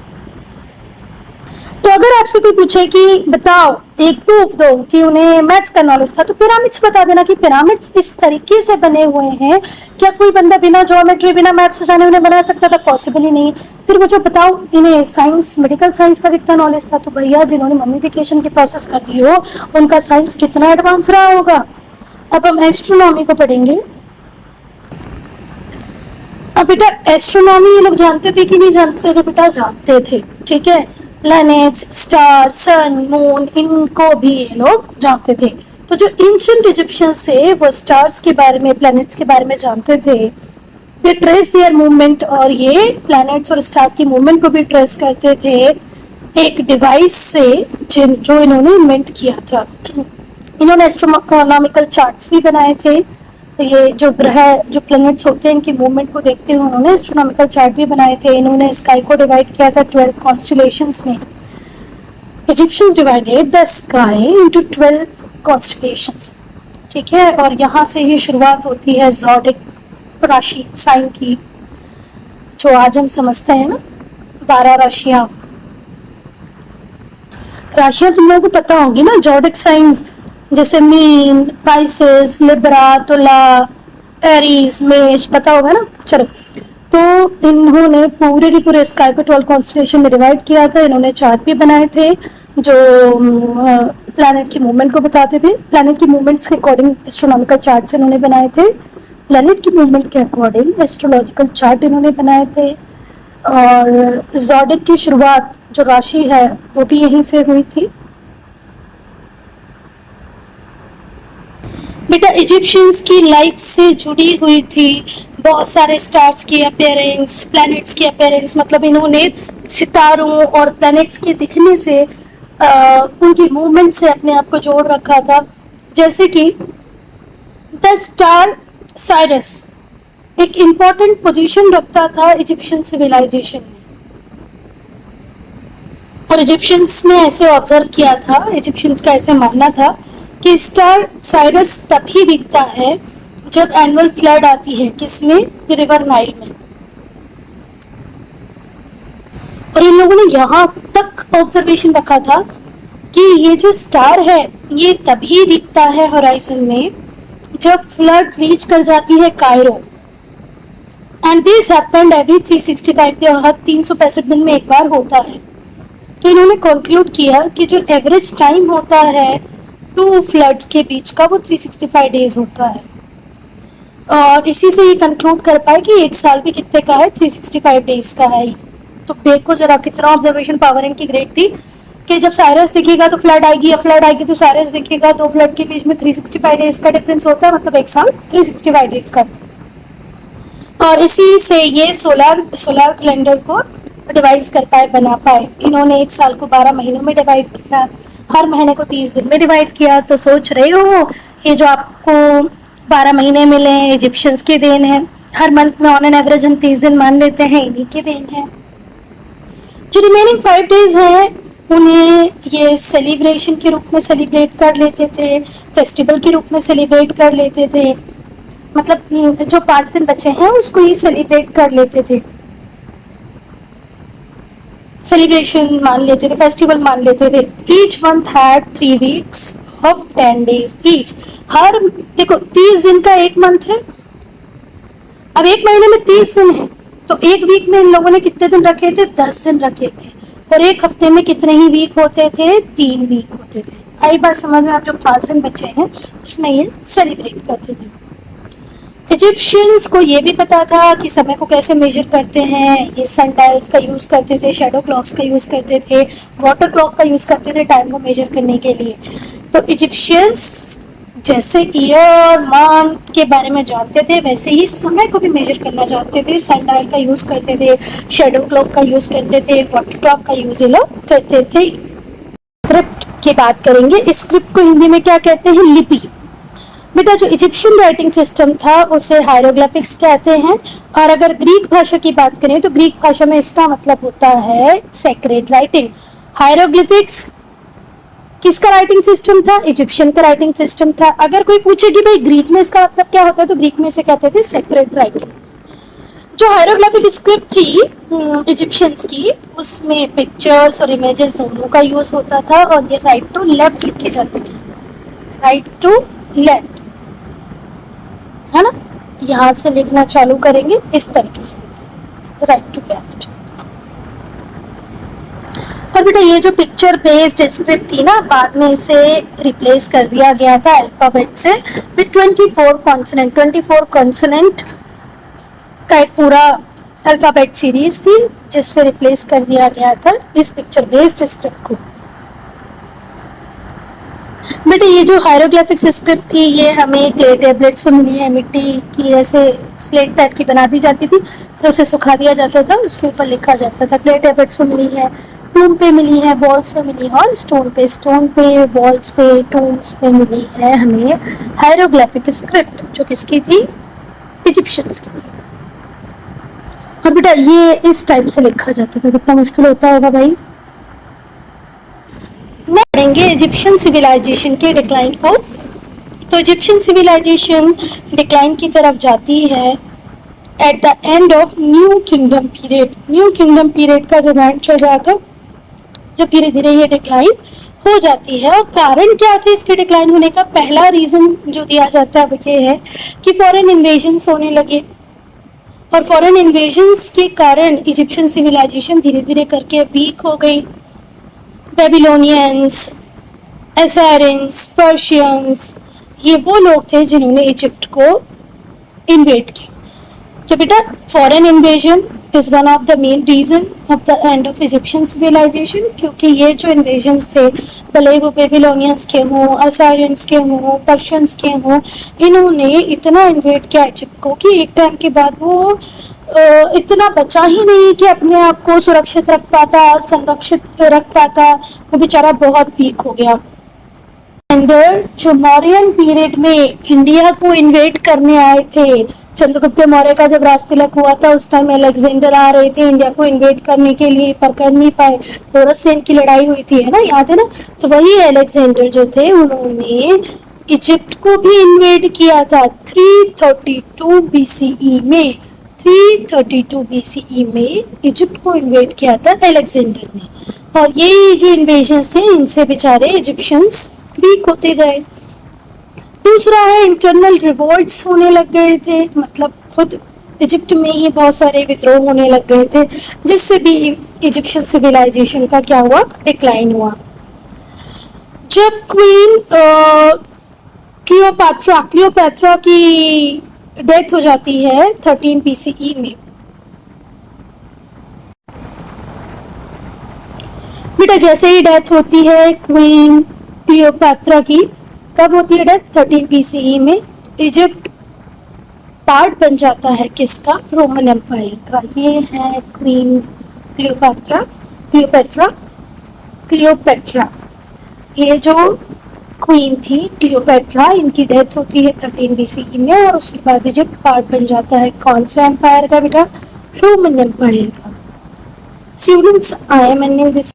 तो अगर आपसे कोई पूछे कि बताओ एक प्रूफ दो कि उन्हें मैथ्स का नॉलेज था, तो पिरामिड्स बता देना कि पिरामिड्स इस तरीके से बने हुए हैं, क्या कोई बंदा बिना ज्योमेट्री, बिना मैथ्स जाने उन्हें बना सकता था? पॉसिबल ही नहीं। फिर मुझे बताओ इन्हें साइंस, मेडिकल साइंस का कितना नॉलेज था? तो भैया जिन्होंने मम्मीफिकेशन की प्रोसेस कर दी हो उनका साइंस कितना एडवांस रहा होगा। अब हम एस्ट्रोनॉमी को पढ़ेंगे। अब बेटा एस्ट्रोनॉमी ये लोग जानते थे कि नहीं जानते थे? बेटा जानते थे, ठीक है। प्लैनेट्स, स्टार, सन, मून, इनको भी ये लोग जानते थे। तो जो एंशिएंट इजिप्शियंस थे वो स्टार्स के बारे में, प्लैनेट्स के बारे में जानते थे। दे ट्रेस देयर मूवमेंट, और ये प्लैनेट्स और स्टार की मूवमेंट को भी ट्रेस करते थे एक डिवाइस से जो इन्होंने इन्वेंट किया था। इन्होंने एस्ट्रोनॉमिकल चार्ट्स भी बनाए थे। ये जो ग्रह, जो प्लैनेट्स होते हैं, इनकी मूवमेंट को देखते हुए उन्होंने एस्ट्रोनॉमिकल चार्ट भी बनाए थे। इन्होंने स्काई को डिवाइड किया था 12 कॉन्स्टलेशंस में। Egyptians divided the sky into 12 constellations, ठीक है। और यहाँ से ही शुरुआत होती है ज़ोडिक राशि साइन की, जो आज हम समझते हैं ना 12 राशियां। राशियां तुम लोगों को पता होगी ना, ज़ोडिक साइंस जैसे मीन, पाइसेस, लिब्रा, तुला, एरीज, मेष, पता होगा ना। चलो, तो इन्होंने पूरे के पूरे स्काई को 12 कॉन्स्टलेशन में डिवाइड किया था। इन्होंने चार्ट भी बनाए थे जो प्लैनेट की मूवमेंट को बताते थे। प्लैनेट की मूवमेंट्स के अकॉर्डिंग एस्ट्रोनॉमिकल चार्ट्स इन्होंने बनाए थे। प्लैनेट की मूवमेंट के अकॉर्डिंग एस्ट्रोलॉजिकल चार्ट इन्होंने बनाए थे। और ज़ोडिक की शुरुआत जो राशि है वो भी यहीं से हुई थी। बेटा इजिप्शियंस की लाइफ से जुड़ी हुई थी बहुत सारे स्टार्स की अपीयरेंस, प्लैनेट्स की अपीयरेंस, मतलब इन्होंने सितारों और प्लैनेट्स के दिखने से उनकी मूवमेंट से अपने आप को जोड़ रखा था। जैसे कि द स्टार साइरस एक इम्पॉर्टेंट पोजीशन रखता था इजिप्शियन सिविलाइजेशन में, और इजिप्शियंस ने ऐसे ऑब्जर्व किया था, इजिप्शियंस का ऐसे मानना था कि स्टार साइरस तभी दिखता है जब एनुअल फ्लड आती है, किसमें, रिवर नाइल में। और इन लोगों ने यहाँ तक ऑब्जर्वेशन रखा था कि ये जो स्टार है ये तभी दिखता है होराइजन में जब फ्लड रीच कर जाती है Cairo, and this happened every 365 day, और हर 365 दिन में एक बार होता है। तो इन्होंने कंक्लूड किया कि जो एवरेज टाइम होता है टू फ्लड्स के बीच का वो 365 डेज होता है, और इसी से ये कंक्लूड कर पाए कि एक साल भी कितने का है, 365 डेज का है। तो देखो जरा कितना ऑब्जर्वेशन पावर इनकी ग्रेट थी कि जब साइरस दिखेगा तो फ्लड आएगी, या फ्लड आएगी तो साइरस दिखेगा, तो फ्लड के बीच में 365 डेज का डिफरेंस होता है, मतलब एक साल 365 डेज का। और इसी से ये सोलर कैलेंडर को डिवाइस कर पाए, बना पाए। इन्होंने एक साल को 12 महीनों में डिवाइड किया, हर महीने को 30 दिन में डिवाइड किया। तो सोच रहे हो ये जो आपको 12 महीने मिले इजिप्शियंस की देन है, हर मंथ में ऑन एन एवरेज हम 30 दिन मान लेते हैं, इन्हीं की देन है। जो रिमेनिंग 5 डेज है उन्हें ये सेलिब्रेशन के रूप में सेलिब्रेट कर लेते थे, फेस्टिवल के रूप में सेलिब्रेट कर लेते थे, मतलब जो 5 दिन बचे हैं उसको ये सेलिब्रेट कर लेते थे, सेलिब्रेशन मान लेते थे, फेस्टिवल मान लेते थे। Each month had 3 weeks of 10 days each. हर देखो 30 दिन का एक मंथ है, अब एक महीने में 30 दिन है, तो एक वीक में इन लोगों ने कितने दिन रखे थे, 10 दिन रखे थे। और एक हफ्ते में कितने ही वीक होते थे, 3 वीक होते थे। आई बात समझ में? आप जो 5 दिन बचे हैं उसमें ये सेलिब्रेट करते थे। इजिप्शियंस को ये भी पता था कि समय को कैसे मेजर करते हैं, ये सन डायल्स का यूज करते थे, शैडो क्लॉक्स का यूज करते थे, वाटर क्लॉक का यूज करते थे टाइम को मेजर करने के लिए। तो इजिप्शियंस जैसे ईयर मंथ के बारे में जानते थे वैसे ही समय को भी मेजर करना जानते थे, सन डायल का यूज करते थे, शैडो क्लॉक का यूज करते थे, वाटर क्लॉक का यूज ये लोग करते थे। स्क्रिप्ट की बात करेंगे, स्क्रिप्ट को हिंदी में क्या कहते हैं, लिपि। बेटा जो इजिप्शियन राइटिंग सिस्टम था उसे हायरोग्लिफिक्स कहते हैं, और अगर ग्रीक भाषा की बात करें तो ग्रीक भाषा में इसका मतलब होता है सेक्रेड राइटिंग। हायरोग्लिफिक्स किसका राइटिंग सिस्टम था, इजिप्शियन का राइटिंग सिस्टम था। अगर कोई पूछे कि भाई ग्रीक में इसका मतलब क्या होता है, तो ग्रीक में इसे कहते थे सेक्रेड राइटिंग। जो हायरोग्लिफिक स्क्रिप्ट थी इजिप्शियंस की, उसमें पिक्चर्स और इमेजेस दोनों का यूज होता था, और ये राइट टू लेफ्ट लिखी जाती थी, राइट टू लेफ्ट, है ना। यहाँ से लिखना चालू करेंगे इस तरीके से लिखते थे, राइट टू लेफ्ट। और बेटा ये जो पिक्चर बेस्ड स्क्रिप्ट थी ना, बाद में इसे रिप्लेस कर दिया गया था अल्फाबेट से विद 24 कॉन्सोनेंट। 24 कॉन्सोनेंट का एक पूरा अल्फाबेट सीरीज थी जिससे रिप्लेस कर दिया गया था इस पिक्चर बेस्ड स्क्रिप्ट को। बेटा ये जो हायरोग्लिफिक्स स्क्रिप्ट थी ये हमें क्ले टेबलेट्स पे मिली है, मिट्टी की ऐसे स्लेट टाइप की बना दी जाती थी, फिर उसे सुखा दिया जाता था, उसके ऊपर लिखा जाता था। क्ले टेबलेट्स पे मिली है, टूम पे मिली है, वॉल्स पे मिली है, और स्टोन पे वॉल्स पे टूम्स पे मिली है हमें हायरोग्लिफिक स्क्रिप्ट, जो किसकी थी, इजिप्शियंस की थी। और बेटा ये इस टाइप से लिखा जाता था, कितना मुश्किल होता होगा भाई। पढ़ेंगे इजिप्शियन सिविलाइजेशन के डिक्लाइन को। तो इजिप्शियन सिविलाइजेशन डिक्लाइन की तरफ जाती है at the end of new kingdom period. New kingdom period का जब एंड चल रहा था, जब धीरे धीरे ये डिक्लाइन हो जाती है। और कारण क्या था इसके डिक्लाइन होने का, पहला रीजन जो दिया जाता है वो ये है कि फॉरेन इन्वेजन्स होने लगे, और फॉरेन इन्वेजन्स के कारण इजिप्शियन सिविलाइजेशन धीरे धीरे करके वीक हो गई। बेबीलोनियंस, एसारियंस, पर्शियंस, ये वो लोग थे जिन्होंने इजिप्ट को इन्वेड किया। तो बेटा foreign invasion is one of the main reason of the end of Egyptian civilization, क्योंकि ये जो इन्वेजन्स थे, भले वो बेबीलोनियंस के हों, असारियंस के हों, पर्शियंस के हों, इन्होंने इतना इन्वेड किया इजिप्ट को कि एक टाइम के बाद वो इतना बचा ही नहीं कि अपने आप को सुरक्षित रख पाता, संरक्षित रख पाता, वो बेचारा बहुत वीक हो गया। एंड जो मौर्यन पीरियड में इंडिया को इन्वेड करने आए थे, चंद्रगुप्त मौर्य का जब राजतिलक हुआ था उस टाइम अलेक्जेंडर आ रहे थे इंडिया को इन्वेड करने के लिए, पर कर नहीं पाए, पोरस से इनकी लड़ाई हुई थी, है ना, याद है ना। तो वही अलेक्जेंडर जो थे उन्होंने इजिप्ट को भी इन्वेड किया था 332 BCE में। 332 BCE में इजिप्ट को इन्वेड किया था अलेक्जेंडर ने, और ये जो इन्वेजन्स थे इनसे बेचारे इजिप्शियंस वीक होते गए। दूसरा है इंटरनल रिवोल्ट्स होने लग गए थे, मतलब खुद इजिप्ट में ही बहुत सारे विद्रोह होने लग गए थे, जिससे भी इजिप्शियन सिविलाइजेशन का क्या हुआ, डिक्लाइन हुआ। जब क्वीन क्लियोपैत्रा की डेथ हो जाती है 13 BCE में। बेटा जैसे ही डेथ होती है क्वीन क्लियोपैत्रा की, कब होती है डेथ, 13 BCE में। इजिप्ट पार्ट बन जाता है किसका, रोमन एम्पायर का। ये है क्वीन क्लियोपैत्रा। ये जो क्वीन थी क्लियोपैत्रा, इनकी डेथ होती है 13 BCE में, और उसके बाद इजिप्ट पार्ट बन जाता है कौन सा एम्पायर का बेटा, रोमन एम्पायर का। Students, I am ending this